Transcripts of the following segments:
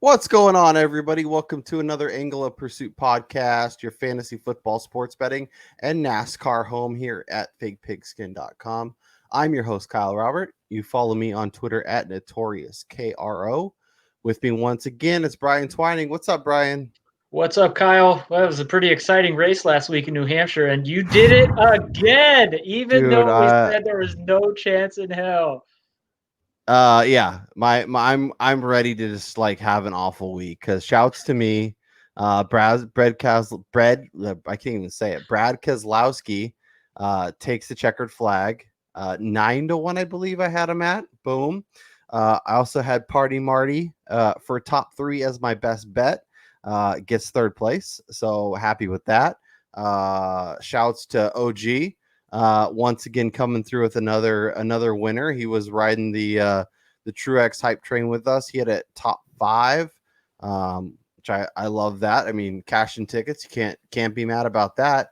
What's going on, everybody? Welcome to another Angle of Pursuit podcast, your fantasy football, sports betting, and NASCAR home here at FakePigskin.com. I'm your host, Kyle Robert. You follow me on Twitter at NotoriousKRO. With me once again, it's Brian Twining. What's up, Brian? What's up, Kyle? Well, it was a pretty exciting race last week in New Hampshire, and you did it again, even Dude, though we said there was no chance in hell. yeah, I'm ready to just like have an awful week because shouts to me, I can't even say it. Brad Keselowski, takes the checkered flag, 9-1, I believe I had him at. Boom. I also had Party Marty, for top three as my best bet, gets third place. So happy with that. Shouts to OG. Once again coming through with another winner. He was riding the Truex hype train with us. He had a top five, which I love that. I mean, cashing tickets, you can't be mad about that.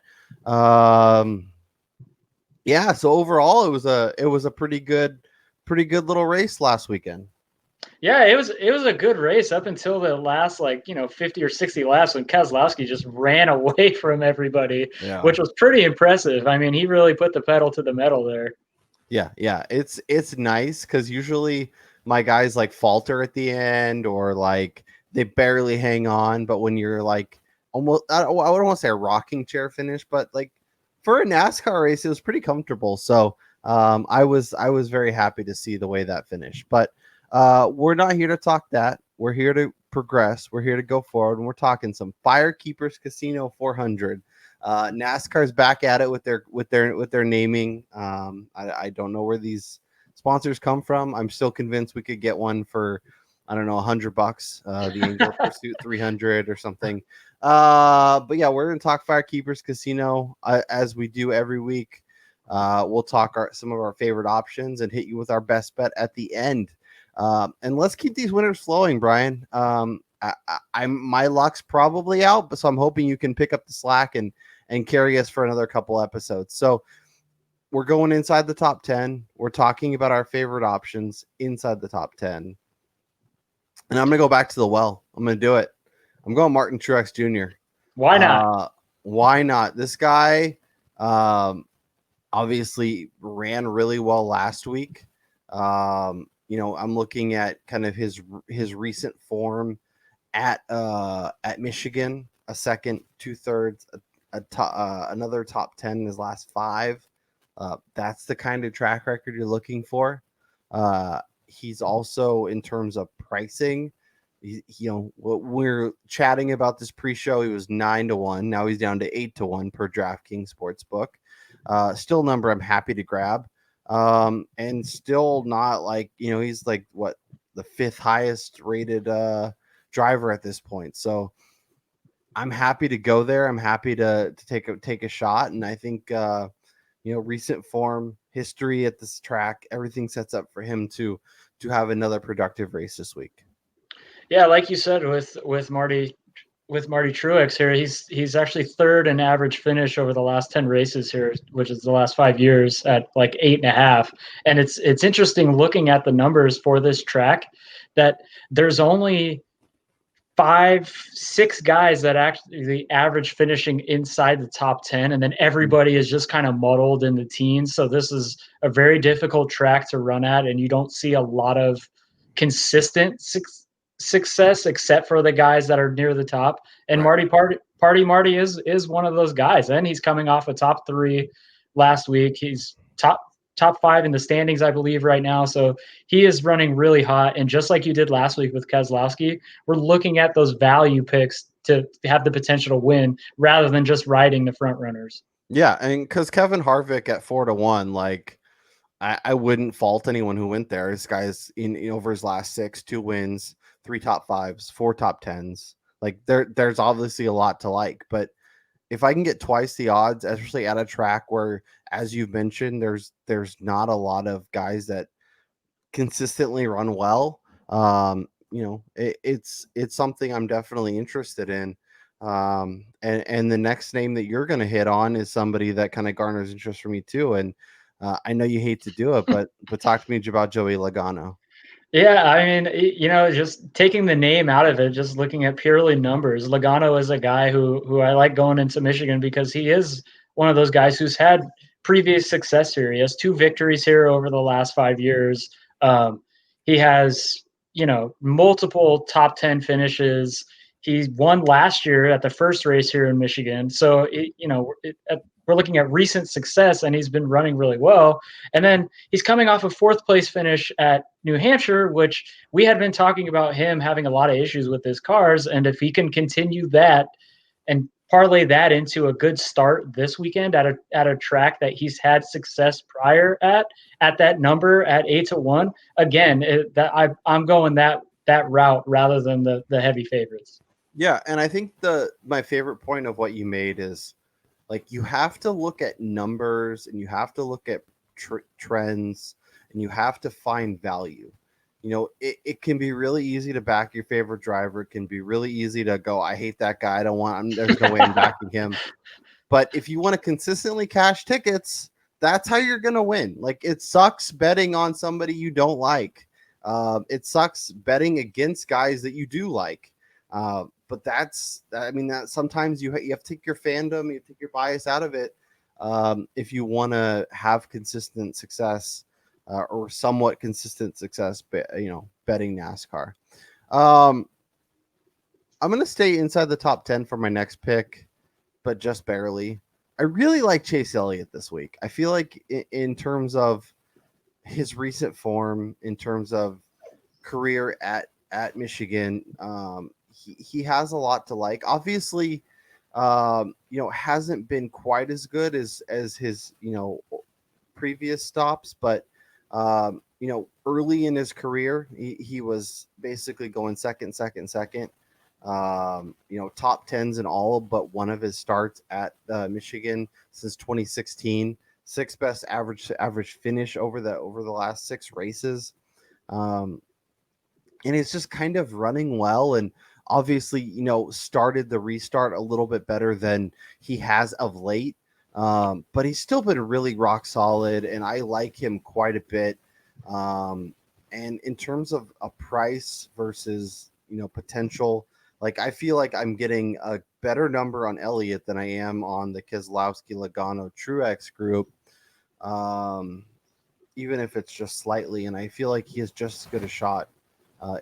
Yeah. So overall, it was a pretty good little race last weekend. Yeah, it was a good race up until the last 50 or 60 laps when Keselowski just ran away from everybody, Yeah. which was pretty impressive. I mean, he really put the pedal to the metal there. Yeah. It's nice because usually my guys like falter at the end or like they barely hang on. But when you're like almost, I don't want to say a rocking chair finish, but like for a NASCAR race, it was pretty comfortable. So I was very happy to see the way that finished. But we're not here to talk that. We're here to progress. We're here to go forward, and we're talking some FireKeepers Casino 400. NASCAR's back at it with their naming. I don't know where these sponsors come from. I'm still convinced we could get one for I don't know $100. The Angle Pursuit 300 or something. But yeah, we're gonna talk FireKeepers Casino as we do every week. We'll talk some of our favorite options and hit you with our best bet at the end. And let's keep these winners flowing, Brian. I'm my luck's probably out, but so I'm hoping you can pick up the slack and carry us for another couple episodes. So we're going inside the top 10. We're talking about our favorite options inside the top 10. And I'm going to go back to the well. I'm going to do it. I'm going Martin Truex Jr. Why not? Why not? This guy obviously ran really well last week. I'm looking at kind of his recent form at Michigan, a second, 2/3, another top 10 in his last five. That's the kind of track record you're looking for. He's also in terms of pricing. We're chatting about this pre-show. He was 9-1. Now he's down to 8-1 per DraftKings Sportsbook. Still number I'm happy to grab. And still not like he's like what the fifth highest rated driver at this point. So I'm happy to go there. I'm happy to take a shot, and I think recent form, history at this track, everything sets up for him to have another productive race this week. Yeah, like you said with Marty Truex here, he's actually third in average finish over the last 10 races here, which is the last 5 years at like 8.5. And it's interesting looking at the numbers for this track that there's only 6 guys that actually average finishing inside the top 10, and then everybody is just kind of muddled in the teens. So this is a very difficult track to run at, and you don't see a lot of consistent success except for the guys that are near the top. And Right. Marty is one of those guys, and he's coming off a top 3 last week. He's top 5 in the standings, I believe, right now. So he is running really hot. And just like you did last week with Keselowski, we're looking at those value picks to have the potential to win rather than just riding the front runners. Yeah, and because Kevin Harvick at 4-1, like I wouldn't fault anyone who went there. This guy's in over his last 6, 2 wins, 3 top 5s, 4 top 10s. Like there's obviously a lot to like, but if I can get twice the odds, especially at a track where, as you've mentioned, there's not a lot of guys that consistently run well. It's something I'm definitely interested in. And the next name that you're going to hit on is somebody that kind of garners interest for me too. And I know you hate to do it, but talk to me about Joey Logano. Yeah, I mean, just taking the name out of it, just looking at purely numbers, Logano is a guy who I like going into Michigan because he is one of those guys who's had previous success here. He has 2 victories here over the last 5 years. He has, multiple top 10 finishes. He won last year at the first race here in Michigan. So, we're looking at recent success, and he's been running really well. And then he's coming off a 4th place finish at New Hampshire, which we had been talking about him having a lot of issues with his cars. And if he can continue that and parlay that into a good start this weekend at a track that he's had success prior at that number at 8-1, again, I'm going that route rather than the heavy favorites. Yeah, and I think my favorite point of what you made is like you have to look at numbers and you have to look at trends and you have to find value. It can be really easy to back your favorite driver. It can be really easy to go, I hate that guy. I don't want him. There's no way I'm backing him. But if you want to consistently cash tickets, that's how you're going to win. Like, it sucks betting on somebody you don't like. It sucks betting against guys that you do like. But that sometimes you have to take your fandom, you have to take your bias out of it. If you want to have consistent success or somewhat consistent success, betting NASCAR. I'm going to stay inside the top 10 for my next pick, but just barely. I really like Chase Elliott this week. I feel like in terms of his recent form, in terms of career at Michigan, he has a lot to like. Obviously, hasn't been quite as good as his previous stops, but early in his career, he was basically going second. Top tens in all but one of his starts at Michigan since 2016. 6th best average finish over the last 6 races. And it's just kind of running well, and obviously, started the restart a little bit better than he has of late. But he's still been really rock solid, and I like him quite a bit. And in terms of a price versus, potential, like I feel like I'm getting a better number on Elliott than I am on the Keselowski, Logano, Truex group. Even if it's just slightly, and I feel like he has just as good a shot,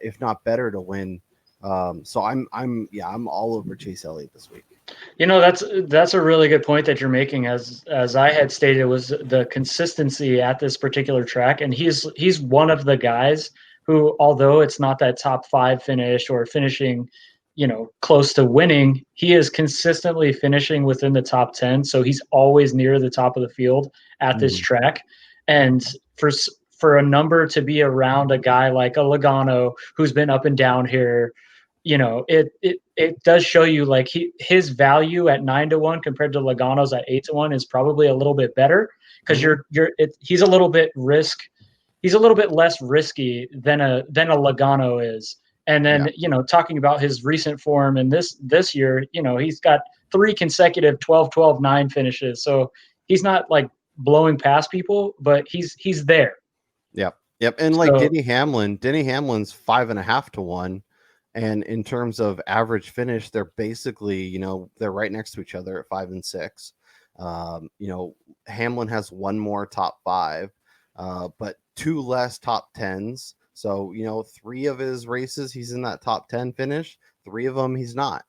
if not better, to win. So I'm all over Chase Elliott this week. That's a really good point that you're making. As I had stated, was the consistency at this particular track, and he's one of the guys who, although it's not that top 5 finish or finishing, close to winning, he is consistently finishing within the top 10. So he's always near the top of the field at this track, and for a number to be around a guy like a Logano who's been up and down here, it does show you like his value at 9-1 compared to Logano's at 8-1 is probably a little bit better because he's a little bit less risky than a Logano is. And then talking about his recent form and this year, he's got 3 consecutive 12-12-9 finishes. So he's not like blowing past people, but he's there. Yep. And like Denny Hamlin's 5.5-1. And in terms of average finish, they're basically, they're right next to each other at 5 and 6. Hamlin has 1 more top 5, but 2 less top 10s. So, 3 of his races, he's in that top 10 finish. 3 of them, he's not.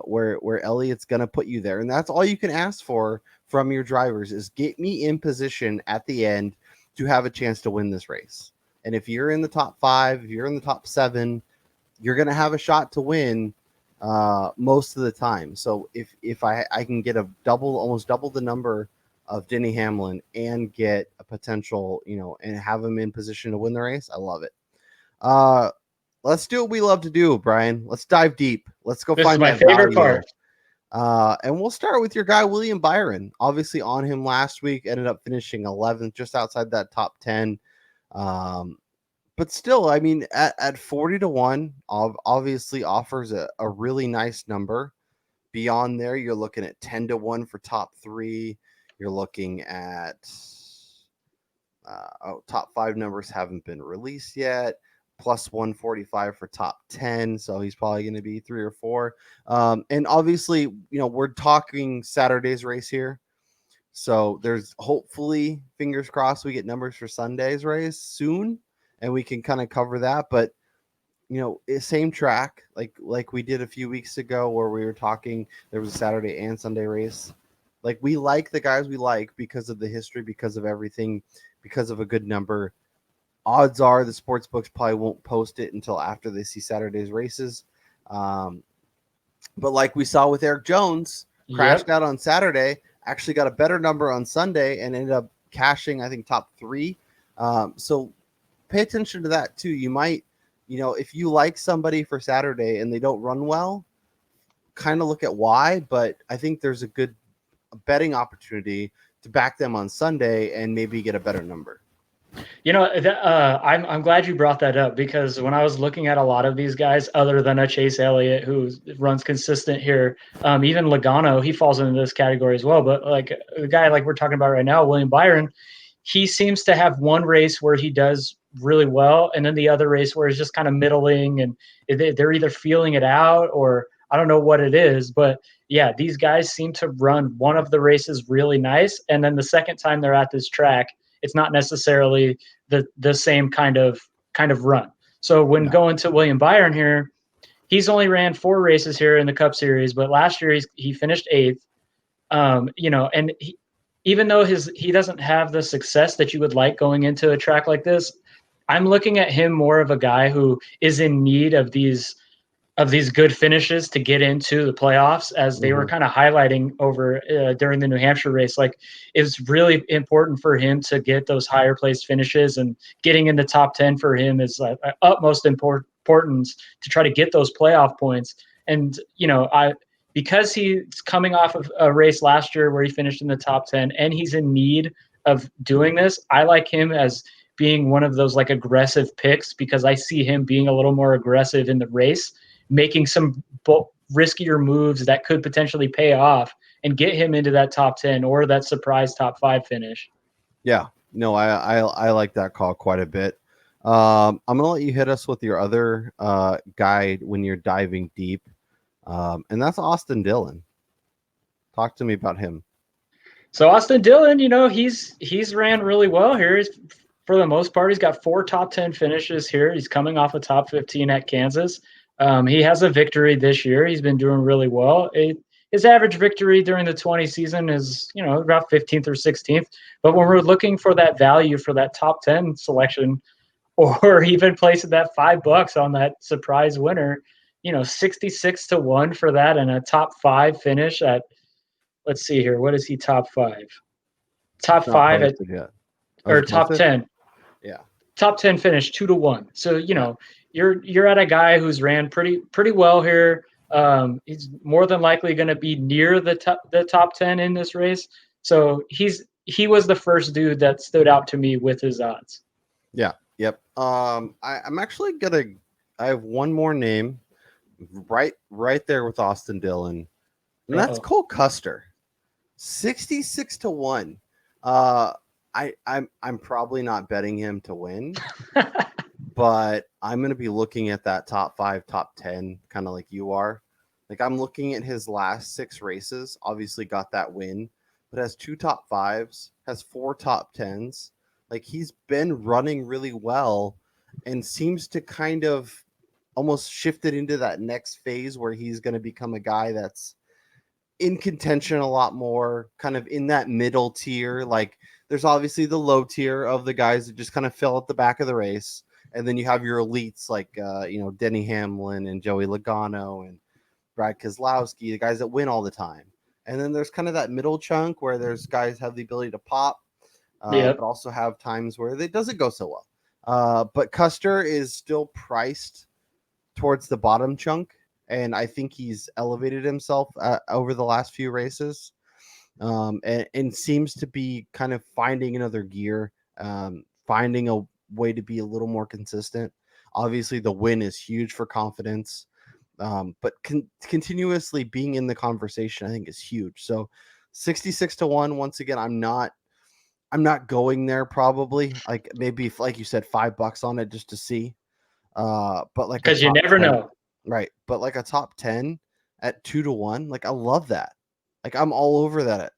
Where Elliott's going to put you there. And that's all you can ask for from your drivers is get me in position at the end to have a chance to win this race. And if you're in the top 5, if you're in the top 7, you're going to have a shot to win most of the time. So if I can get almost double the number of Denny Hamlin and get a potential, and have him in position to win the race, I love it. Let's do what we love to do, Brian. Let's dive deep. Let's go find that favorite value. And we'll start with your guy, William Byron. Obviously on him last week, ended up finishing 11th, just outside that top 10. But still, I mean, at 40-1, obviously offers a really nice number. Beyond there, you're looking at 10-1 for top 3. You're looking at Top 5 numbers haven't been released yet. Plus 145 for top 10, so he's probably going to be 3 or 4. And obviously, we're talking Saturday's race here, so there's hopefully, fingers crossed, we get numbers for Sunday's race soon, and we can kind of cover that. But same track like we did a few weeks ago where we were talking. There was a Saturday and Sunday race. Like, we like the guys we like because of the history, because of everything, because of a good number. Odds are the sports books probably won't post it until after they see Saturday's races. But like we saw with Eric Jones, crashed out on Saturday, actually got a better number on Sunday and ended up cashing, I think, top 3. So pay attention to that too. You might, if you like somebody for Saturday and they don't run well, kind of look at why. But I think there's a good betting opportunity to back them on Sunday and maybe get a better number. I'm glad you brought that up, because when I was looking at a lot of these guys, other than a Chase Elliott who runs consistent here, even Logano, he falls into this category as well. But like a guy like we're talking about right now, William Byron, he seems to have one race where he does really well, and then the other race where he's just kind of middling, and they're either feeling it out or I don't know what it is. But yeah, these guys seem to run one of the races really nice, and then the second time they're at this track, it's not necessarily the same kind of run. So when going to William Byron here, he's only ran 4 races here in the Cup Series, but last year he finished 8th. And even though he doesn't have the success that you would like going into a track like this, I'm looking at him more of a guy who is in need of these good finishes to get into the playoffs, as they were kind of highlighting over during the New Hampshire race. Like, it's really important for him to get those higher placed finishes, and getting in the top 10 for him is utmost importance to try to get those playoff points. And, because he's coming off of a race last year where he finished in the top 10 and he's in need of doing this, I like him as being one of those like aggressive picks, because I see him being a little more aggressive in the race, making some riskier moves that could potentially pay off and get him into that top 10 or that surprise top 5 finish. Yeah, no, I like that call quite a bit. I'm going to let you hit us with your other guide when you're diving deep. And that's Austin Dillon. Talk to me about him. So Austin Dillon, he's ran really well here. For the most part, he's got 4 top 10 finishes here. He's coming off a top 15 at Kansas. He has a victory this year. He's been doing really well. His average victory during the 20 season is, about 15th or 16th. But when we're looking for that value for that top 10 selection, or even placing that $5 on that surprise winner, 66 to 1 for that, and a top 5 finish at, let's see here, what is he top 5? Top 5 at, or top 10. Yeah. Top 10 finish 2 to 1. So, you're at a guy who's ran pretty well here. He's more than likely going to be near the top 10 in this race. So he was the first dude that stood out to me with his odds. Yeah. Yep. I'm actually I have one more name right there with Austin Dillon, and that's Cole Custer, 66 to 1. I'm probably not betting him to win, but I'm going to be looking at that top 5, top 10, kind of like you are. Like, I'm looking at his last 6 races, obviously got that win, but has 2 top 5s, has 4 top 10s. Like, he's been running really well and seems to kind of almost shifted into that next phase where he's going to become a guy that's in contention a lot more, kind of in that middle tier. Like, there's obviously the low tier of the guys that just kind of fill at the back of the race. And then you have your elites like, Denny Hamlin and Joey Logano and Brad Keselowski, the guys that win all the time. And then there's kind of that middle chunk where there's guys have the ability to pop, but also have times where it doesn't go so well. But Custer is still priced towards the bottom chunk, and I think he's elevated himself over the last few races, and seems to be kind of finding another gear, finding a way to be a little more consistent. Obviously, the win is huge for confidence, but continuously being in the conversation, I think, is huge. So 66 to 1, once again, I'm not I'm not going there probably. Like maybe like you said, $5 on it just to see. But like a because you top never 10, know. right? But like a top 10 at 2-1, like I love that. Like I'm all over that.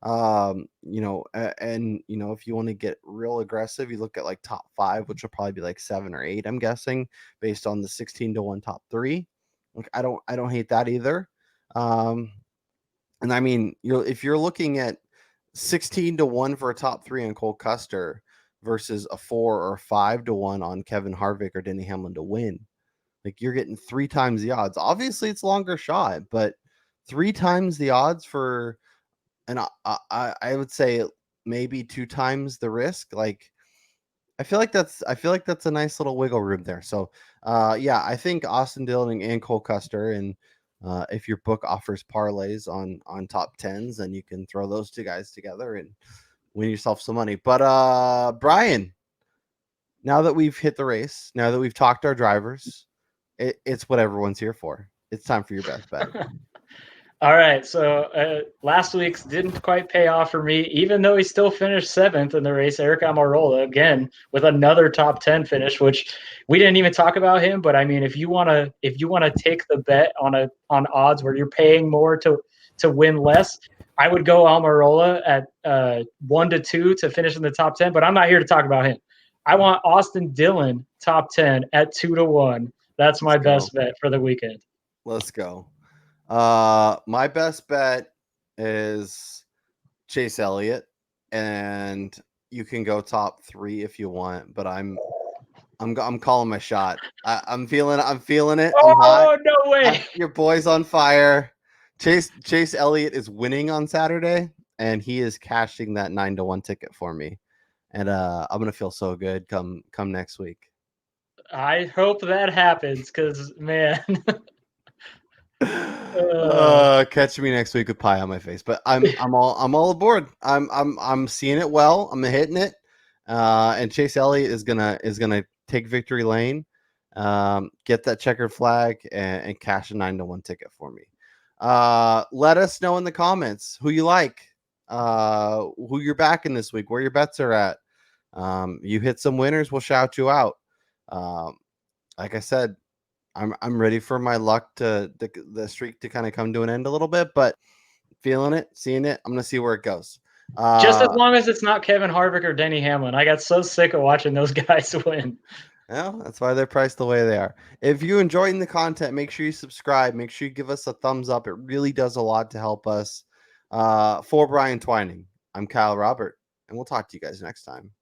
And if you want to get real aggressive, you look at like top 5, which will probably be like 7 or 8, I'm guessing, based on the 16-1 top 3. Like I don't hate that either. And I mean, if you're looking at 16-1 for a top 3 on Cole Custer versus a 4 or 5-1 on Kevin Harvick or Denny Hamlin to win, like you're getting 3 times the odds. Obviously, it's longer shot, but 3 times the odds for, and I would say maybe 2 times the risk. Like I feel like that's a nice little wiggle room there. So, yeah, I think Austin Dillon and Cole Custer, and if your book offers parlays on top 10s, then you can throw those 2 guys together and win yourself some money. But Brian, now that we've hit the race, now that we've talked our drivers, it's what everyone's here for. It's time for your best bet. All right, so last week's didn't quite pay off for me, even though he still finished 7th in the race. Eric Almirola again with another top 10 finish, which we didn't even talk about him. But I mean, if you wanna take the bet on odds where you're paying more to win less, I would go Almirola at 1-2 to finish in the top 10. But I'm not here to talk about him. I want Austin Dillon top 10 at 2-1. That's my best bet for the weekend. Let's go. My best bet is Chase Elliott, and you can go top 3 if you want, but I'm calling my shot. I'm feeling it. Oh, I'm hot. no way. Your boy's on fire. Chase Elliott is winning on Saturday, and he is cashing that 9-1 ticket for me. And I'm gonna feel so good come next week. I hope that happens, because man. Catch me next week with pie on my face, but I'm all aboard. I'm seeing it well. I'm hitting it, and Chase Elliott is gonna take victory lane, get that checkered flag, and cash a 9-1 ticket for me. Let us know in the comments who you like, who you're backing this week, where your bets are at. You hit some winners, we'll shout you out. Like I said, I'm ready for my luck to the streak to kind of come to an end a little bit, but feeling it, seeing it. I'm gonna see where it goes. Just as long as it's not Kevin Harvick or Denny Hamlin. I got so sick of watching those guys win. Well, that's why they're priced the way they are. If you're enjoying the content, make sure you subscribe. Make sure you give us a thumbs up. It really does a lot to help us. For Brian Twining, I'm Kyle Robert, and we'll talk to you guys next time.